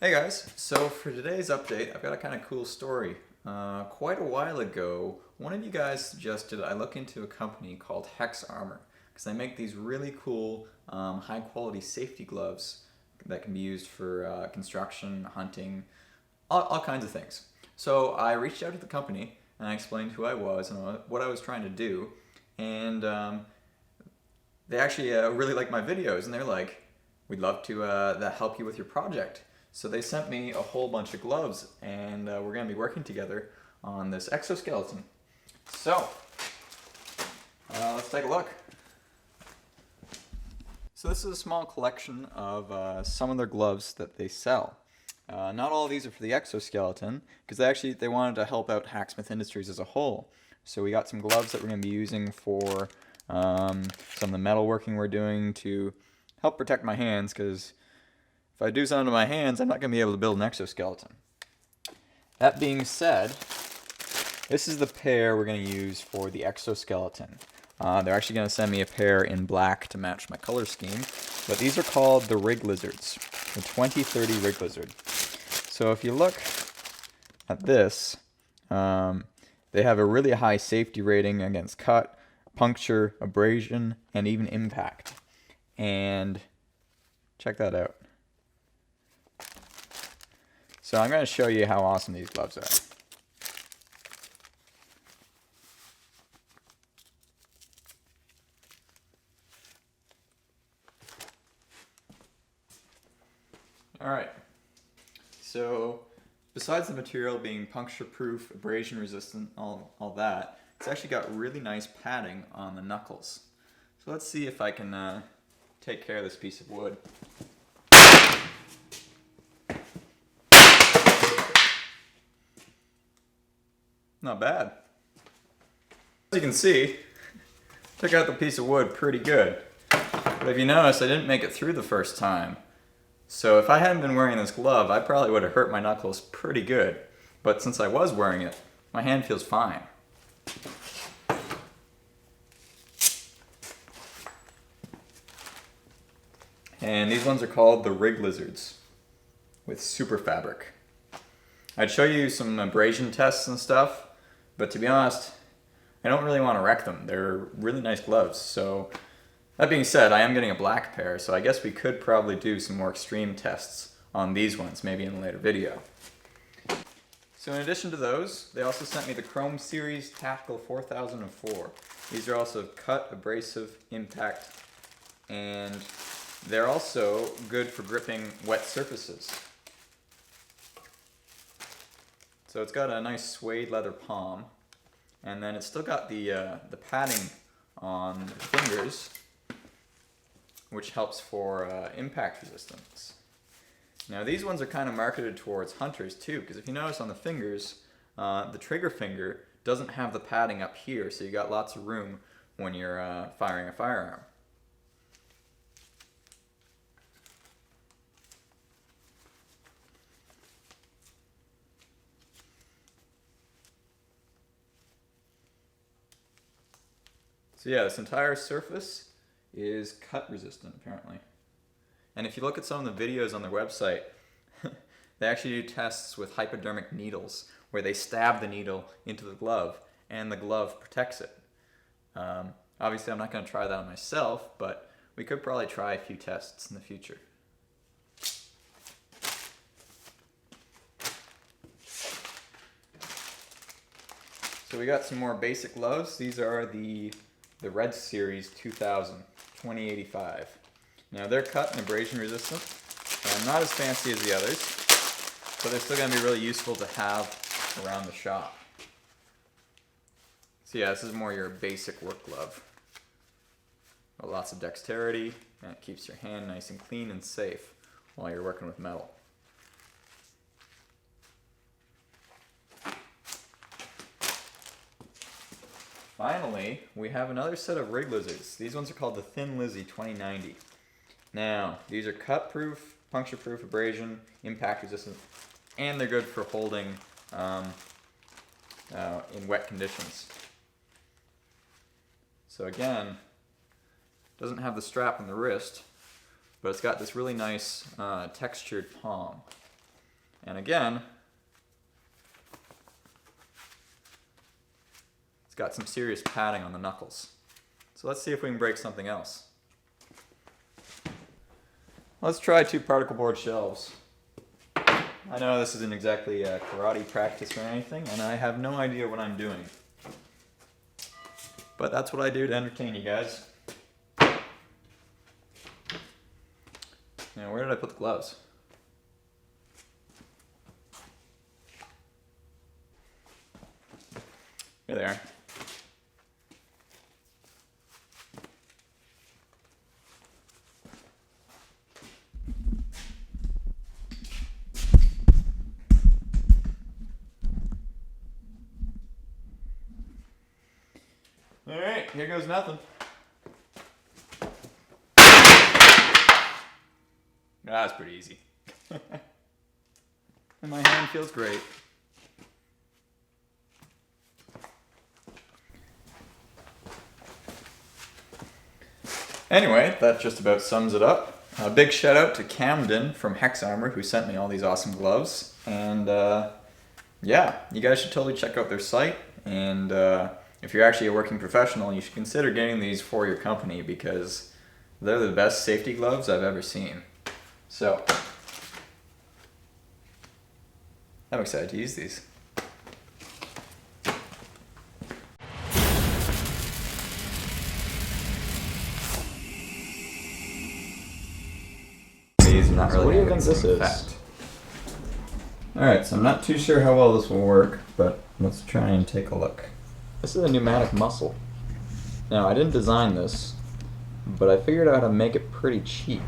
Hey guys, so for today's update, I've got a kind of cool story. Quite a while ago, one of you guys suggested I look into a company called Hexarmor because they make these really cool, high quality safety gloves that can be used for construction, hunting, all kinds of things. So I reached out to the company and I explained who I was and what I was trying to do, and they actually really like my videos, and they're like, we'd love to help you with your project. So they sent me a whole bunch of gloves, and we're going to be working together on this exoskeleton. So, let's take a look. So this is a small collection of some of their gloves that they sell. Not all of these are for the exoskeleton, because they wanted to help out Hacksmith Industries as a whole. So we got some gloves that we're going to be using for some of the metalworking we're doing to help protect my hands, because if I do something to my hands, I'm not going to be able to build an exoskeleton. That being said, this is the pair we're going to use for the exoskeleton. They're actually going to send me a pair in black to match my color scheme, but these are called the Rig Lizards, the 2030 Rig Lizard. So if you look at this, they have a really high safety rating against cut, puncture, abrasion, and even impact. And check that out. So I'm going to show you how awesome these gloves are. Alright, so besides the material being puncture proof, abrasion resistant, all that, it's actually got really nice padding on the knuckles. So let's see if I can take care of this piece of wood. Not bad. As you can see, took out the piece of wood pretty good. But if you notice, I didn't make it through the first time. So if I hadn't been wearing this glove, I probably would have hurt my knuckles pretty good. But since I was wearing it, my hand feels fine. And these ones are called the Rig Lizards with super fabric. I'd show you some abrasion tests and stuff, but to be honest, I don't really want to wreck them. They're really nice gloves. So that being said, I am getting a black pair, so I guess we could probably do some more extreme tests on these ones, maybe in a later video. So in addition to those, they also sent me the Chrome Series Tactical 4004. These are also cut, abrasive, impact, and they're also good for gripping wet surfaces. So it's got a nice suede leather palm, and then it's still got the padding on the fingers, which helps for impact resistance. Now these ones are kind of marketed towards hunters too, because if you notice on the fingers, the trigger finger doesn't have the padding up here, so you got lots of room when you're firing a firearm. So yeah, this entire surface is cut resistant apparently. And if you look at some of the videos on their website, they actually do tests with hypodermic needles where they stab the needle into the glove and the glove protects it. Obviously I'm not going to try that on myself, but we could probably try a few tests in the future. So we got some more basic gloves. These are the Red Series 2085. Now they're cut and abrasion resistant, and not as fancy as the others, but they're still going to be really useful to have around the shop. So yeah, this is more your basic work glove. Got lots of dexterity, and it keeps your hand nice and clean and safe while you're working with metal. Finally, we have another set of Rig Lizards. These ones are called the Thin Lizzy 2090. Now, these are cut proof, puncture proof, abrasion, impact resistant, and they're good for holding in wet conditions. So again, doesn't have the strap on the wrist, but it's got this really nice textured palm. And again, it's got some serious padding on the knuckles. So let's see if we can break something else. Let's try 2 particle board shelves. I know this isn't exactly karate practice or anything, and I have no idea what I'm doing. But that's what I do to entertain you guys. Now, where did I put the gloves? Here they are. Alright, here goes nothing. That's pretty easy. And my hand feels great. Anyway, that just about sums it up. A big shout out to Camden from Hexarmor who sent me all these awesome gloves. And yeah, you guys should totally check out their site. And if you're actually a working professional, you should consider getting these for your company because they're the best safety gloves I've ever seen. So, I'm excited to use these. These are not really. What do you think this is? Alright, so I'm not too sure how well this will work, but let's try and take a look. This is a pneumatic muscle. Now, I didn't design this, but I figured out how to make it pretty cheap.